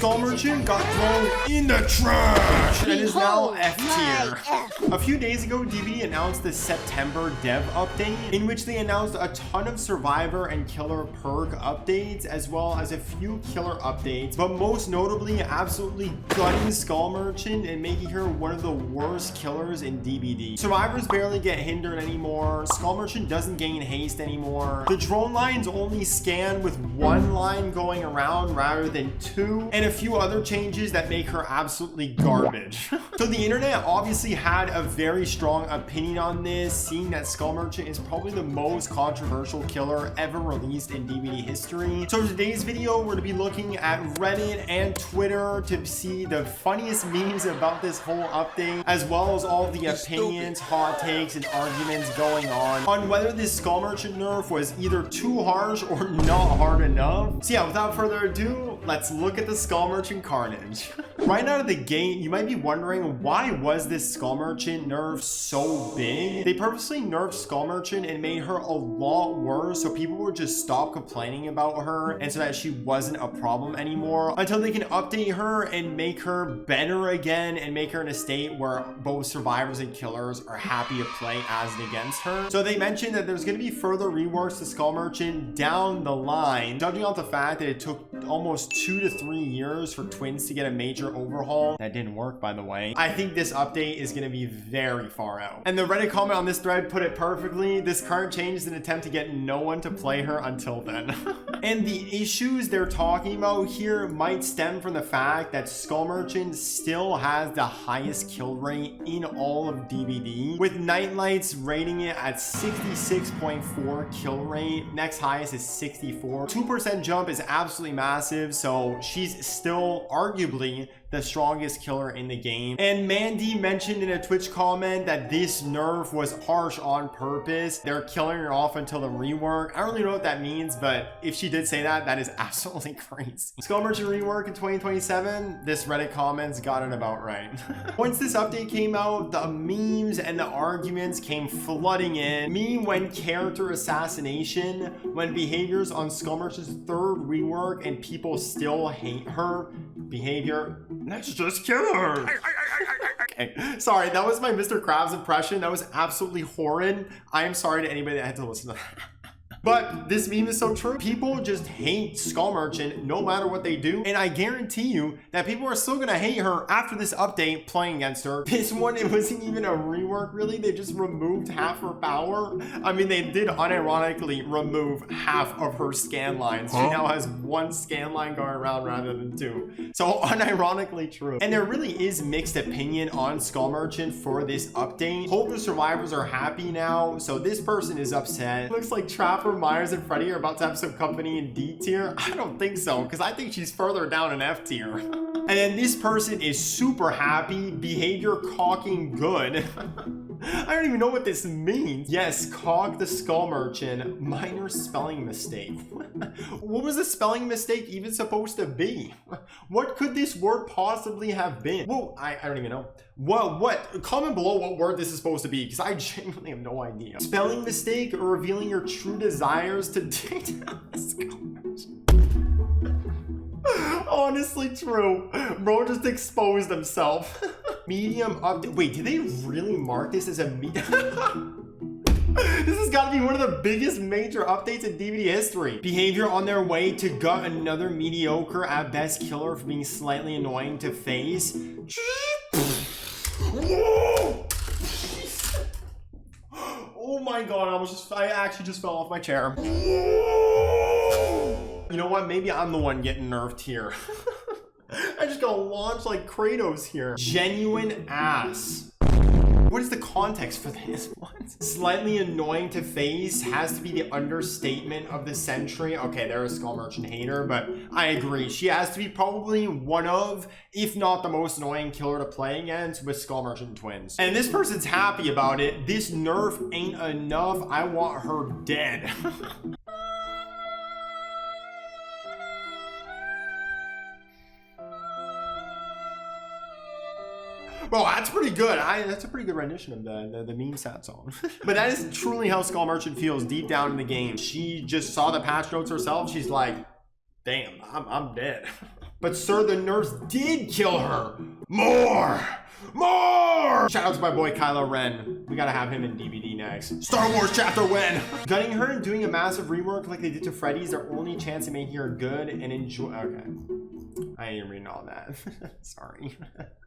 Skull Merchant got thrown in the trash and is now F tier. A few days ago, DBD announced the September dev update, in which they announced a ton of survivor and killer perk updates, as well as a few killer updates, but most notably, absolutely gutting Skull Merchant and making her one of the worst killers in DBD. Survivors barely get hindered anymore. Skull Merchant doesn't gain haste anymore. The drone lines only scan with one line going around rather than two, and a few other changes that make her absolutely garbage. So the internet obviously had a very strong opinion on this, seeing that Skull Merchant is probably the most controversial killer ever released in DBD history. So in today's video, we're going to be looking at Reddit and Twitter to see the funniest memes about this whole update, as well as all the opinions, hot takes, and arguments going on whether this Skull Merchant nerf was either too harsh or not hard enough. So yeah, without further ado, let's look at the Skull Merchant carnage. Right out of the gate, you might be wondering, why was this Skull Merchant nerf so big? They purposely nerfed Skull Merchant and made her a lot worse so people would just stop complaining about her, and so that she wasn't a problem anymore, until they can update her and make her better again and make her in a state where both survivors and killers are happy to play as and against her. So they mentioned that there's going to be further reworks to Skull Merchant down the line, judging off the fact that it took almost 2 to 3 years for Twins to get a major overhaul. That didn't work, by the way. I think this update is going to be very far out. And the Reddit comment on this thread put it perfectly. This current change is an attempt to get no one to play her until then. And the issues they're talking about here might stem from the fact that Skull Merchant still has the highest kill rate in all of DBD, with Nightlights rating it at 66.4 kill rate. Next highest is 64. 2% jump is absolutely massive, so she's still arguably the strongest killer in the game. And Mandy mentioned in a Twitch comment that this nerf was harsh on purpose. They're killing her off until the rework. I don't really know what that means, but if she did say that, that is absolutely crazy. Skull Merchant rework in 2027, this Reddit comments got it about right. Once this update came out, the memes and the arguments came flooding in. Meme when character assassination, when behaviors on Skull Merchant's third rework and people still hate her. Behavior, let's just kill her. Okay, sorry, that was my Mr. Krabs impression. That was absolutely horrid. I am sorry to anybody that had to listen to that. But this meme is so true. People just hate Skull Merchant no matter what they do. And I guarantee you that people are still gonna hate her after this update playing against her. This one, it wasn't even a rework really. They just removed half her power. I mean, they did unironically remove half of her scan lines. She now has one scan line going around rather than two. So unironically true. And there really is mixed opinion on Skull Merchant for this update. Hope the survivors are happy now. So this person is upset. Looks like Trapper, Myers, and Freddy are about to have some company in D tier. I don't think so, because I think she's further down in F tier. And then this person is super happy. Behavior cocking good. I don't even know what this means. Yes, cock the Skull Merchant. Minor spelling mistake. What was the spelling mistake even supposed to be? What could this word possibly have been? Whoa, I don't even know. What? Comment below what word this is supposed to be, because I genuinely have no idea. Spelling mistake or revealing your true desires to date the Skull Merchant. Honestly true. Bro just exposed himself. Medium update. Wait, did they really mark this as a medium? This has got to be one of the biggest major updates in DBD history. Behavior on their way to gut another mediocre at best killer for being slightly annoying to face. Oh my god, I actually just fell off my chair. You know what? Maybe I'm the one getting nerfed here. I just got launched like Kratos here. Genuine ass. What is the context for this one? Slightly annoying to face has to be the understatement of the century. Okay, they're a Skull Merchant hater, but I agree. She has to be probably one of, if not the most annoying killer to play against with Skull Merchant twins. And this person's happy about it. This nerf ain't enough. I want her dead. Bro, that's pretty good. That's a pretty good rendition of the meme sat song. But that is truly how Skull Merchant feels deep down in the game. She just saw the patch notes herself. She's like, damn, I'm dead. But sir, the nerfs did kill her. More! Shout out to my boy Kylo Ren. We gotta have him in DVD next. Star Wars Chapter when? Gutting her and doing a massive rework like they did to Freddy's their only chance of making her good and enjoy. Okay. I ain't reading all that. Sorry.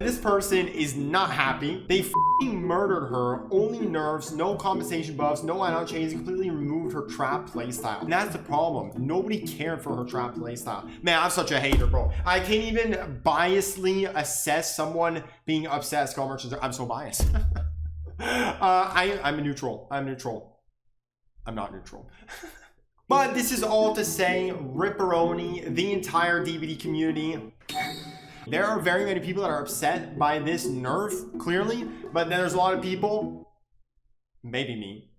This person is not happy. They f***ing murdered her. Only nerfs, no compensation buffs, no add-on changes, completely removed her trap playstyle. And that's the problem. Nobody cared for her trap playstyle. Man, I'm such a hater, bro. I can't even biasly assess someone being upset at Skull Merchants. I'm so biased. I'm a neutral. I'm neutral. I'm not neutral. But this is all to say, Ripperoni, the entire DBD community. There are very many people that are upset by this nerf, clearly, but then there's a lot of people, maybe me,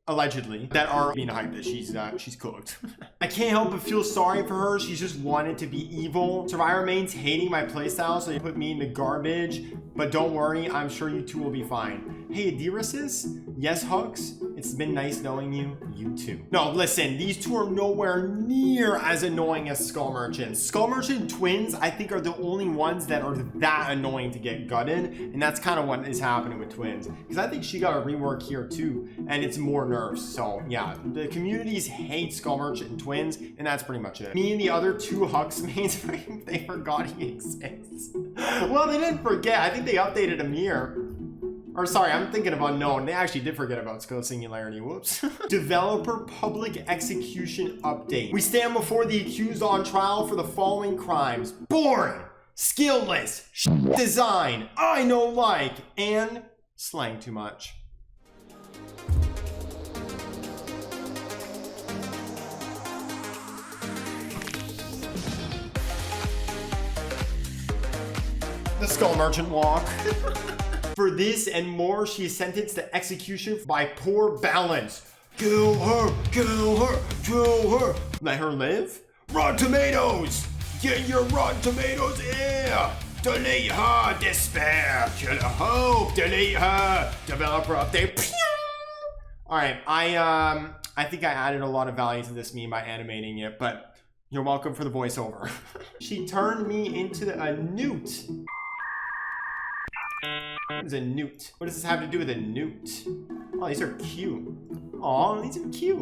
allegedly, that are being hyped that she's cooked. I can't help but feel sorry for her. She's just wanted to be evil. Survivor mains hating my playstyle, so they put me in the garbage. But don't worry, I'm sure you two will be fine. Hey, Adirasis? Yes, Hugs? It's been nice knowing you. You too. No, listen, these two are nowhere near as annoying as Skull Merchant. Skull Merchant twins, I think, are the only ones that are that annoying to get gutted. And that's kind of what is happening with twins. Because I think she got a rework here too. And it's more nerfs. So yeah, the communities hate Skull Merchant and twins. And that's pretty much it. Me and the other two Hux mains, they forgot he exists. Well, they didn't forget. I think they updated Amir. Or sorry, I'm thinking of Unknown. They actually did forget about Skull Singularity. Whoops. Developer public execution update. We stand before the accused on trial for the following crimes: boring, skillless, design, I know like, and slang too much. The Skull Merchant walk. For this and more, she is sentenced to execution by poor balance. Kill her, kill her, kill her. Let her live? Rotten Tomatoes! Get your Rotten Tomatoes in! Delete her, despair! Kill her hope, delete her! Developer update. Alright, I think I added a lot of value to this meme by animating it, but you're welcome for the voiceover. She turned me into a newt. What is a newt? What does this have to do with a newt? Oh, these are cute. Aw, these are cute.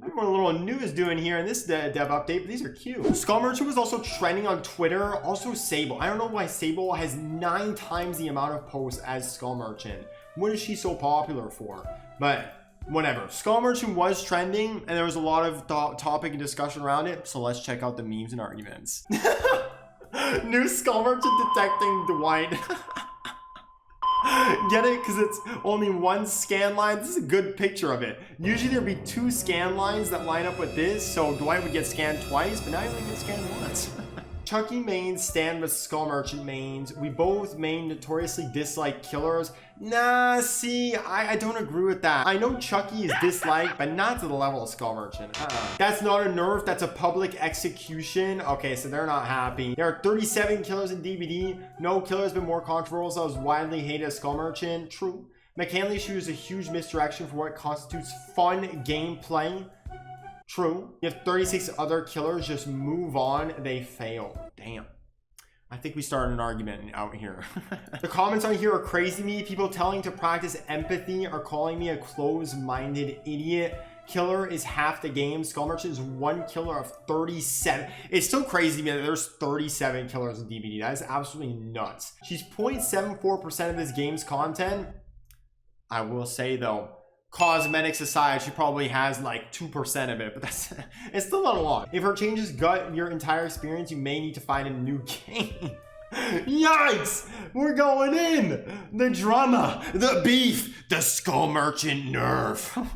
I don't know what a little new is doing here in this dev update, but these are cute. Skull Merchant was also trending on Twitter. Also Sable. I don't know why Sable has 9 times the amount of posts as Skull Merchant. What is she so popular for? But whatever. Skull Merchant was trending, and there was a lot of topic and discussion around it. So let's check out the memes and arguments. New Skull Merchant detecting Dwight. Get it? Because it's only one scan line. This is a good picture of it. Usually there'd be 2 scan lines that line up with this, so Dwight would get scanned twice, but now he only gets scanned once. Chucky mains stand with Skull Merchant mains. We both main notoriously dislike killers. Nah, see, I don't agree with that. I know Chucky is disliked, but not to the level of Skull Merchant. That's not a nerf, that's a public execution. Okay, so they're not happy. There are 37 killers in DBD. No killer has been more controversial as widely hated as Skull Merchant. True. McKinley shows a huge misdirection for what constitutes fun gameplay. True. You have 36 other killers just move on. They fail. Damn. I think we started an argument out here. The comments on here are crazy to me. People telling to practice empathy are calling me a closed-minded idiot. Killer is half the game. Skull Merchant is 1 killer of 37. It's still crazy to me that there's 37 killers in DBD. That is absolutely nuts. She's 0.74% of this game's content. I will say though, cosmetics aside, she probably has like 2% of it, but that's it's still not a lot. If her changes gut your entire experience, you may need to find a new game. Yikes! We're going in! The drama, the beef, the Skull Merchant nerf.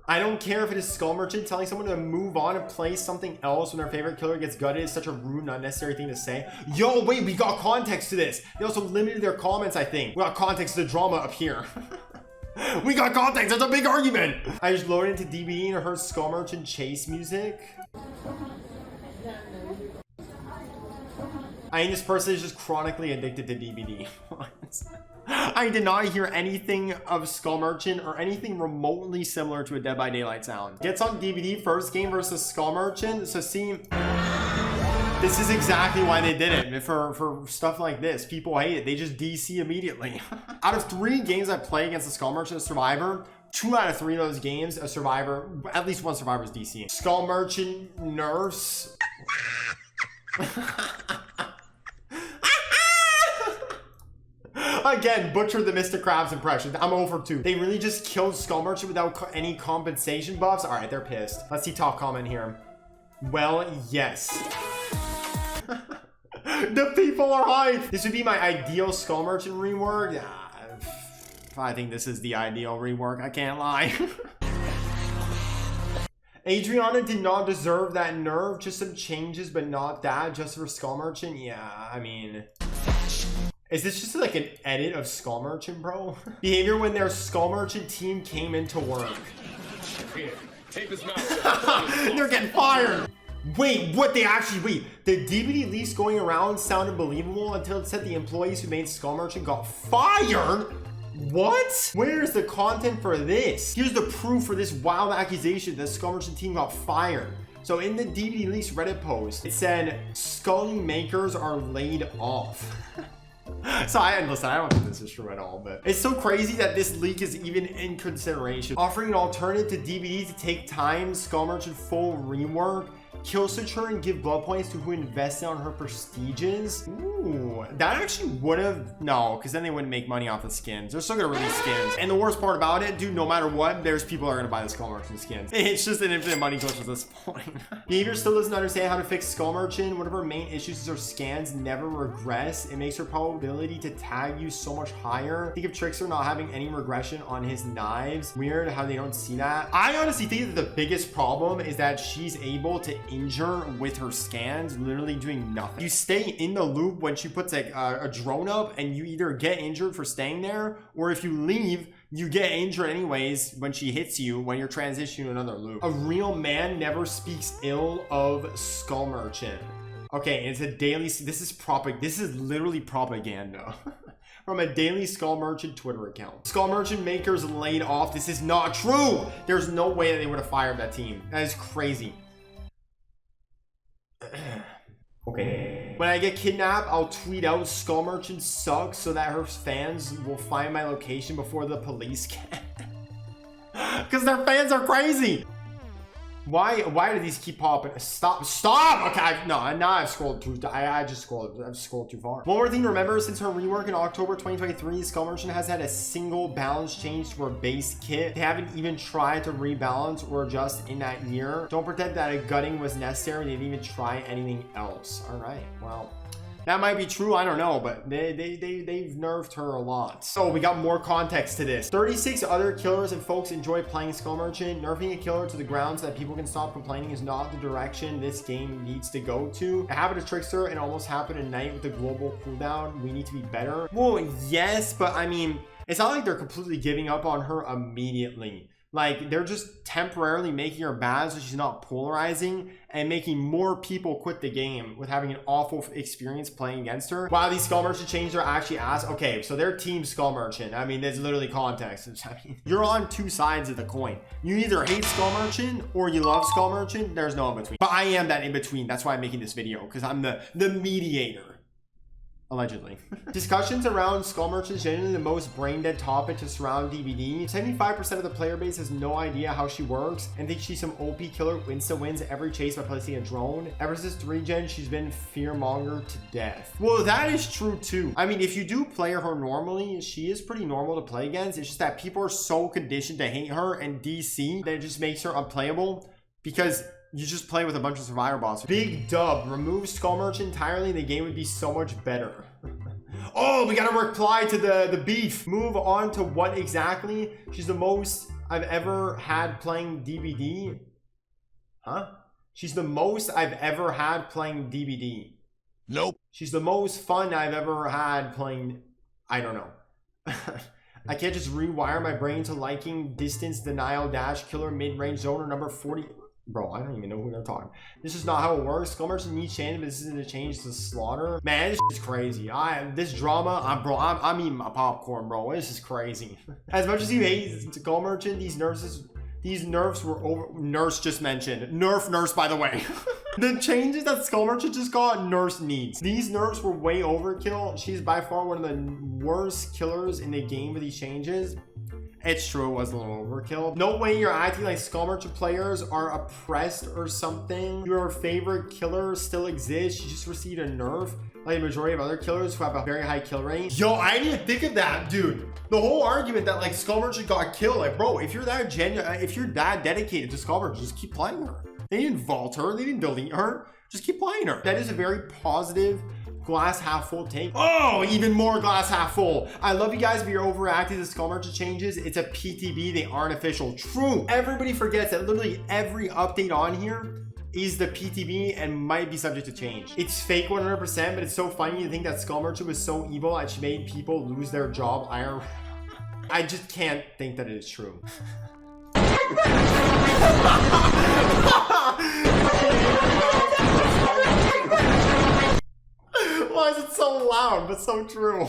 I don't care if it is Skull Merchant telling someone to move on and play something else when their favorite killer gets gutted. It's such a rude, unnecessary thing to say. Yo, wait, we got context to this. They also limited their comments, I think. We got context to the drama up here. We got context, that's a big argument. I just loaded into DBD and heard Skull Merchant chase music. I think this person is just chronically addicted to DBD. I did not hear anything of Skull Merchant or anything remotely similar to a Dead by Daylight sound. Gets on DBD, first game versus Skull Merchant, so see... This is exactly why they did it. For stuff like this, people hate it. They just DC immediately. Out of 3 games I play against the Skull Merchant Survivor, 2 out of 3 of those games, a survivor, at least one survivor is DC. Skull Merchant Nurse. Again, butchered the Mr. Krabs impression. I'm over 2. They really just killed Skull Merchant without any compensation buffs. All right, they're pissed. Let's see top comment here. Well, yes. The people are hyped. This would be my ideal Skull Merchant rework. I think this is the ideal rework. I can't lie. Adriana did not deserve that nerf. Just some changes, but not that. Just for Skull Merchant. Yeah, I mean... Is this just like an edit of Skull Merchant, bro? Behavior when their Skull Merchant team came into work. Here, take this mouse. They're getting fired. Wait, what? They actually, wait. The DBD leaks going around sounded believable until it said the employees who made Skull Merchant got fired? What? Where's the content for this? Here's the proof for this wild accusation that the Skull Merchant team got fired. So in the DBD leaks Reddit post, it said Scully makers are laid off. So listen, I don't think this is true at all, but it's so crazy that this leak is even in consideration. Offering an alternative to DBD to take time, Skull Merchant full rework, kill switch her and give blood points to who invested on her prestiges. Ooh, that actually would have, no, because then they wouldn't make money off the skins. They're still gonna release skins. And the worst part about it, dude, no matter what, there's people that are gonna buy the Skull Merchant skins. It's just an infinite money glitch at this point. Behavior still doesn't understand how to fix Skull Merchant. One of her main issues is her scans never regress. It makes her probability to tag you so much higher. Think of Trickster not having any regression on his knives. Weird how they don't see that. I honestly think that the biggest problem is that she's able to injure with her scans, literally doing nothing. You stay in the loop when she puts like a drone up, and you either get injured for staying there, or if you leave, you get injured anyways when she hits you when you're transitioning to another loop. A real man never speaks ill of Skull Merchant. Okay, it's a daily, this is literally propaganda. From a daily Skull Merchant Twitter account. Skull Merchant makers laid off. This is not true. There's no way that they would have fired that team. That is crazy. Okay. When I get kidnapped, I'll tweet out Skull Merchant sucks so that her fans will find my location before the police can. Because their fans are crazy. Why do these keep popping? Stop! Okay, now I've scrolled too. I've scrolled too far. One more thing to remember: since her rework in October 2023, Skull Merchant has had a single balance change to her base kit. They haven't even tried to rebalance or adjust in that year. Don't pretend that a gutting was necessary. They didn't even try anything else. All right, well. That might be true, I don't know, but they've nerfed her a lot. So we got more context to this. 36 other killers and folks enjoy playing Skull Merchant. Nerfing a killer to the ground so that people can stop complaining is not the direction this game needs to go to. It happened to Trickster and almost happened tonight with the global cooldown. We need to be better. Well, yes, but I mean, it's not like they're completely giving up on her immediately. Like, they're just temporarily making her bad so she's not polarizing and making more people quit the game with having an awful experience playing against her. Wow, these Skull Merchant changes are actually ass. Okay, so they're team Skull Merchant. I mean, there's literally context. I mean, you're on 2 sides of the coin. You either hate Skull Merchant or you love Skull Merchant. There's no in-between. But I am that in-between. That's why I'm making this video, because I'm the mediator. Allegedly. Discussions around Skull Merchant is generally the most brain-dead topic to surround DBD. 75% of the player base has no idea how she works and thinks she's some OP killer who wins every chase by placing a drone. Ever since 3-gen, she's been fearmonger to death. Well, that is true too. I mean, if you do play her normally, she is pretty normal to play against. It's just that people are so conditioned to hate her and DC that it just makes her unplayable because you just play with a bunch of survivor bots. Big dub. Remove Skull Merchant entirely, the game would be so much better. Oh, we gotta reply to the beef. Move on to what exactly? She's the most I've ever had playing DBD. Huh? She's the most I've ever had playing DBD. Nope. She's the most fun I've ever had playing... I don't know. I can't just rewire my brain to liking distance, denial, dash, killer, mid-range, zoner, number 40... Bro, I don't even know who they're talking. This is not how it works. Skull Merchant needs change, but this isn't a change to slaughter. Man, this is crazy. This drama, I'm eating my popcorn, bro. This is crazy. As much as you hate Skull Merchant, these nerfs these nerfs were over. Nurse just mentioned. Nurse, by the way. The changes that Skull Merchant just got, Nurse needs. These nerfs were way overkill. She's by far one of the worst killers in the game with these changes. It's true, it was a little overkill. No way you're acting like Skull Merchant players are oppressed or something. Your favorite killer still exists. You just received a nerf like the majority of other killers who have a very high kill rate. Yo, I didn't even think of that, dude. The whole argument that like Skull Merchant got killed, like bro, if you're that if you're that dedicated to Skull Merchant, just keep playing her. They didn't vault her, they didn't delete her. Just keep playing her. That is a very positive glass half full take. Oh, even more glass half full. I love you guys, but you're overacting the Skull Merchant changes. It's a PTB, they aren't official. True. Everybody forgets that literally every update on here is the PTB and might be subject to change. It's fake 100%, but it's so funny to think that Skull Merchant was so evil and she made people lose their job. I just can't think that it is true. Why is it so loud but so true?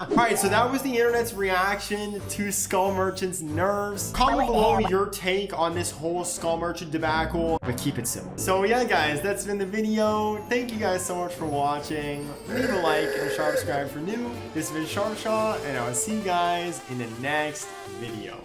Alright, so that was the internet's reaction to Skull Merchant's nerves. Comment below your take on this whole Skull Merchant debacle, but keep it simple. So yeah guys, that's been the video. Thank you guys so much for watching. Leave a like and subscribe for new. This has been Sharpshot, and I will see you guys in the next video.